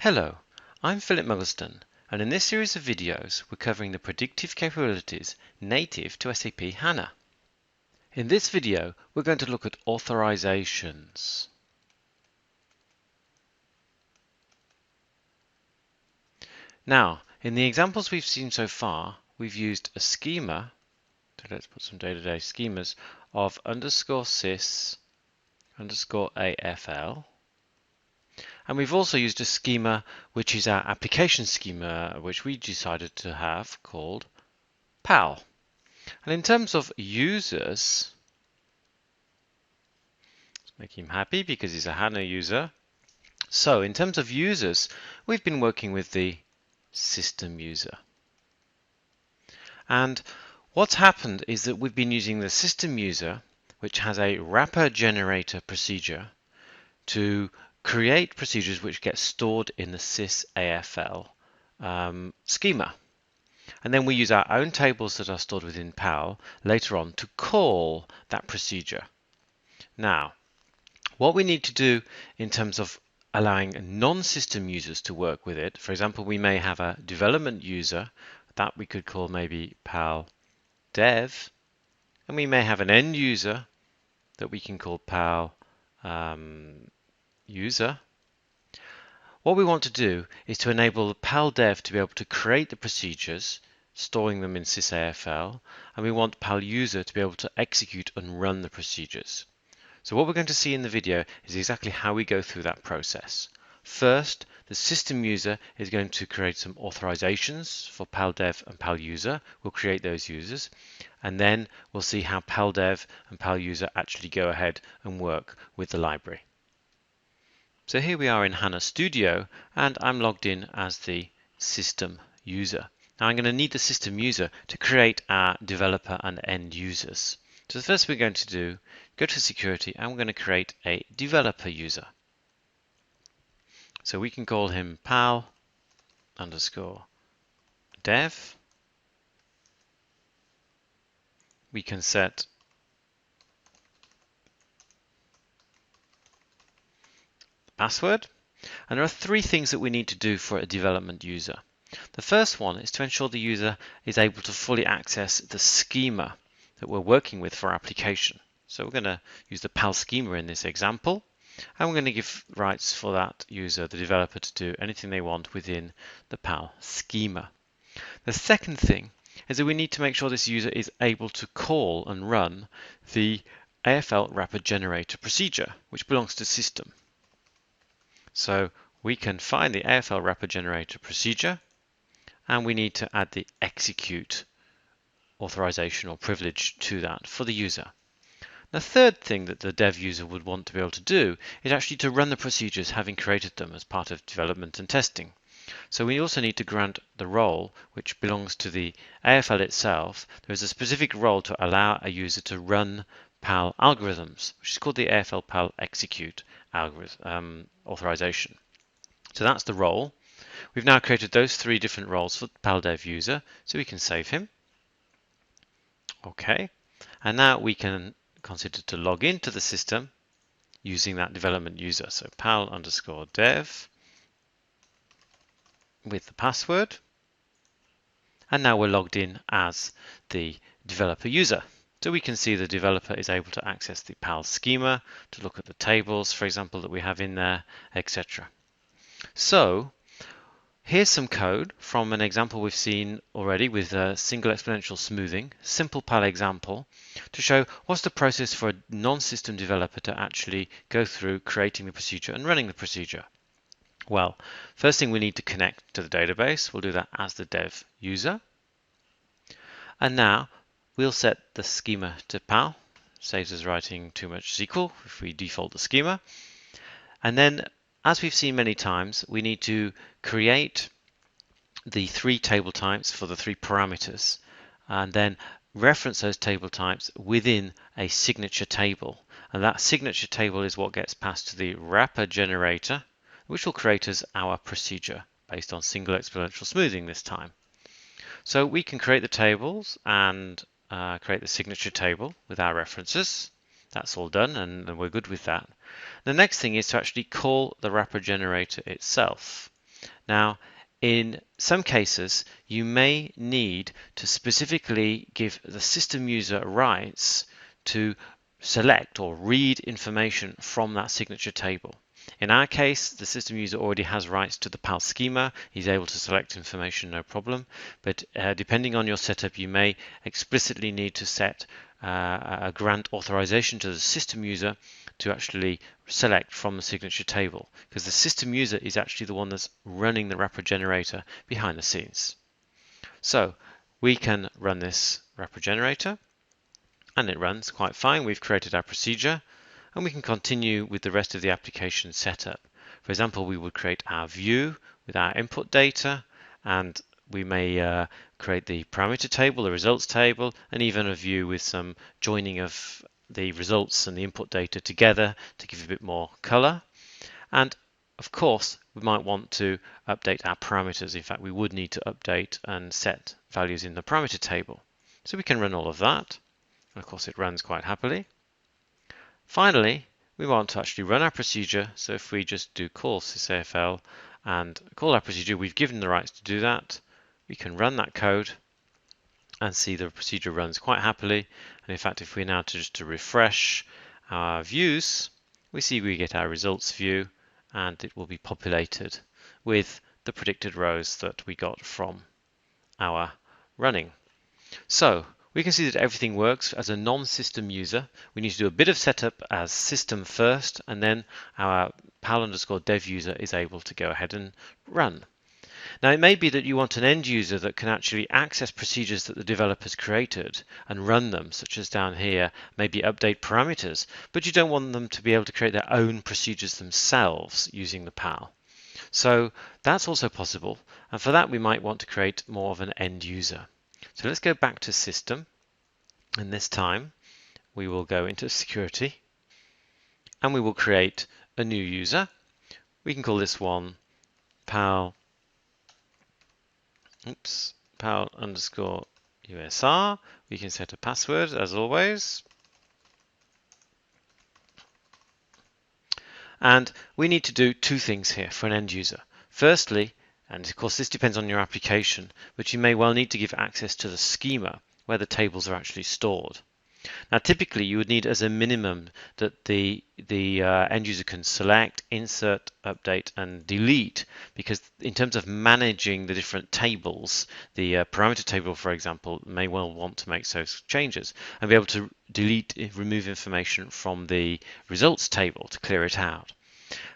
Hello, I'm Philip Muggleston, and in this series of videos we're covering the predictive capabilities native to SAP HANA. In this video we're going to look at authorizations. Now, in the examples we've seen so far, we've used a schema, so let's put some day-to-day schemas, of _sys _AFL. And we've also used a schema which is our application schema, which we decided to have called PAL. And in terms of users, let's make him happy because he's a HANA user. So in terms of users, we've been working with the system user. And what's happened is that we've been using the system user, which has a wrapper generator procedure, to create procedures which get stored in the sys_AFL schema. And then we use our own tables that are stored within PAL later on to call that procedure. Now, what we need to do in terms of allowing non-system users to work with it, for example, we may have a development user that we could call maybe PAL dev, and we may have an end user that we can call PAL user. What we want to do is to enable the PAL dev to be able to create the procedures, storing them in sys_AFL, and we want PAL user to be able to execute and run the procedures. So what we're going to see in the video is exactly how we go through that process. First, the system user is going to create some authorizations for PAL dev and PAL user. We'll create those users, and then we'll see how PAL dev and PAL user actually go ahead and work with the library. So here we are in HANA Studio, and I'm logged in as the system user. Now I'm going to need the system user to create our developer and end users. So the first we're going to do, go to security, and we're going to create a developer user. So we can call him PAL _dev. We can set password. And there are three things that we need to do for a development user. The first one is to ensure the user is able to fully access the schema that we're working with for our application. So we're going to use the PAL schema in this example, and we're going to give rights for that user, the developer, to do anything they want within the PAL schema. The second thing is that we need to make sure this user is able to call and run the AFL wrapper generator procedure, which belongs to system. So we can find the AFL wrapper generator procedure, and we need to add the execute authorization or privilege to that for the user. The third thing that the dev user would want to be able to do is actually to run the procedures having created them as part of development and testing. So we also need to grant the role which belongs to the AFL itself. There is a specific role to allow a user to run PAL algorithms, which is called the AFL PAL execute algorithm authorization. So that's the role. We've now created those three different roles for the PAL dev user, so we can save him. Okay, and now we can consider to log into the system using that development user. So PAL _dev with the password, and now we're logged in as the developer user. So we can see the developer is able to access the PAL schema to look at the tables, for example, that we have in there, etc. So here's some code from an example we've seen already with single exponential smoothing, simple PAL example, to show what's the process for a non-system developer to actually go through creating the procedure and running the procedure. Well, first thing we need to connect to the database. We'll do that as the dev user. And now we'll set the schema to PAL. Saves us writing too much SQL if we default the schema. And then, as we've seen many times, we need to create the three table types for the three parameters, and then reference those table types within a signature table. And that signature table is what gets passed to the wrapper generator, which will create as our procedure based on single exponential smoothing this time. So we can create the tables and create the signature table with our references. That's all done, and we're good with that. The next thing is to actually call the wrapper generator itself. Now, in some cases, you may need to specifically give the system user rights to select or read information from that signature table. In our case, the system user already has rights to the PAL schema. He's able to select information, no problem. But depending on your setup, you may explicitly need to set a grant authorization to the system user to actually select from the signature table, because the system user is actually the one that's running the wrapper generator behind the scenes. So we can run this wrapper generator, and it runs quite fine. We've created our procedure, and we can continue with the rest of the application setup. For example, we would create our view with our input data, and we may create the parameter table, the results table, and even a view with some joining of the results and the input data together to give a bit more color. And of course, we might want to update our parameters. In fact, we would need to update and set values in the parameter table. So we can run all of that. And of course, it runs quite happily. Finally, we want to actually run our procedure. So if we just do call sysafl and call our procedure, we've given the rights to do that. We can run that code and see the procedure runs quite happily. And in fact, if we now just refresh our views, we see we get our results view, and it will be populated with the predicted rows that we got from our running. So we can see that everything works. As a non-system user, we need to do a bit of setup as system first, and then our PAL_dev user is able to go ahead and run. Now, it may be that you want an end user that can actually access procedures that the developer's created and run them, such as down here, maybe update parameters, but you don't want them to be able to create their own procedures themselves using the PAL. So that's also possible, and for that we might want to create more of an end user. So let's go back to system, and this time we will go into security, and we will create a new user. We can call this one PAL PAL_USR. We can set a password as always. And we need to do two things here for an end user. Firstly, and of course this depends on your application, but you may well need to give access to the schema where the tables are actually stored. Now, typically you would need as a minimum that the end user can select, insert, update, and delete, because in terms of managing the different tables, the parameter table, for example, may well want to make those changes and be able to delete, remove information from the results table to clear it out.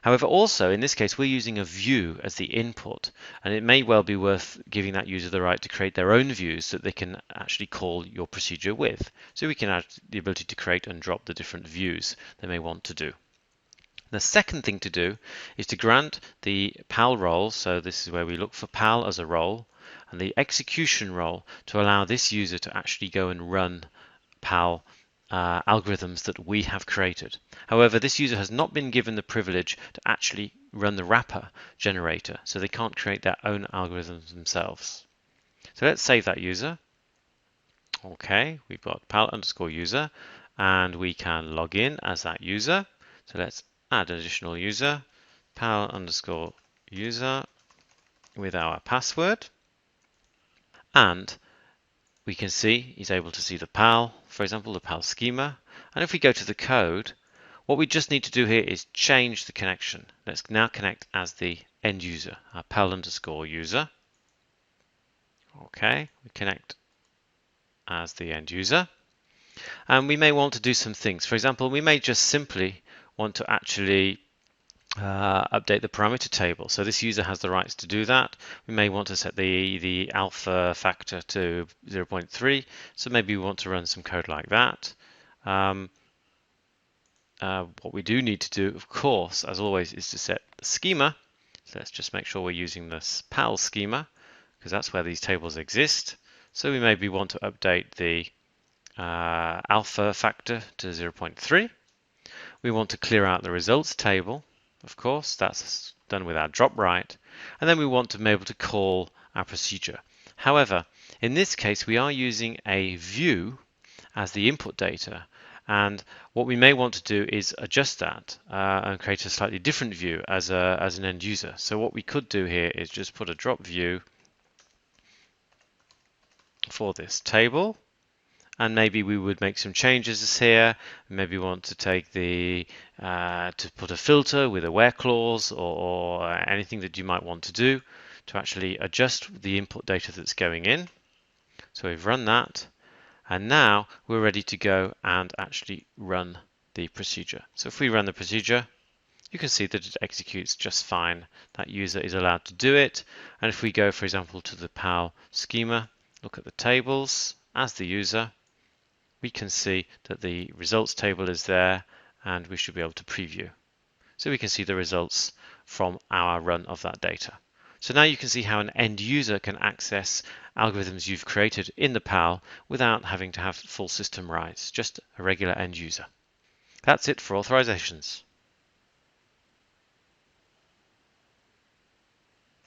However, also in this case, we're using a view as the input, and it may well be worth giving that user the right to create their own views that they can actually call your procedure with. So we can add the ability to create and drop the different views they may want to do. The second thing to do is to grant the PAL role, so this is where we look for PAL as a role, and the execution role to allow this user to actually go and run PAL algorithms that we have created. However, this user has not been given the privilege to actually run the wrapper generator, so they can't create their own algorithms themselves. So let's save that user. Okay, we've got PAL_user, and we can log in as that user. So let's add an additional user, PAL_user with our password, and we can see he's able to see the PAL, for example, the PAL schema. And if we go to the code, what we just need to do here is change the connection. Let's now connect as the end user, our PAL_user. Okay, we connect as the end user. And we may want to do some things. For example, we may just simply want to actually update the parameter table. So this user has the rights to do that. We may want to set the alpha factor to 0.3. So maybe we want to run some code like that. What we do need to do, of course, as always, is to set the schema. So let's just make sure we're using this PAL schema, because that's where these tables exist. So we maybe want to update the alpha factor to 0.3. We want to clear out the results table. Of course, that's done with our drop right. And then we want to be able to call our procedure. However, in this case, we are using a view as the input data, And what we may want to do is adjust that and create a slightly different view as an end user. So what we could do here is just put a drop view for this table, and maybe we would make some changes here. Maybe we want to take the to put a filter with a where clause or anything that you might want to do to actually adjust the input data that's going in. So we've run that, and now we're ready to go and actually run the procedure. So if we run the procedure, you can see that it executes just fine. That user is allowed to do it. And if we go, for example, to the PAL schema, look at the tables as the user, we can see that the results table is there, and we should be able to preview. So we can see the results from our run of that data. So now you can see how an end user can access algorithms you've created in the PAL without having to have full system rights, just a regular end user. That's it for authorizations.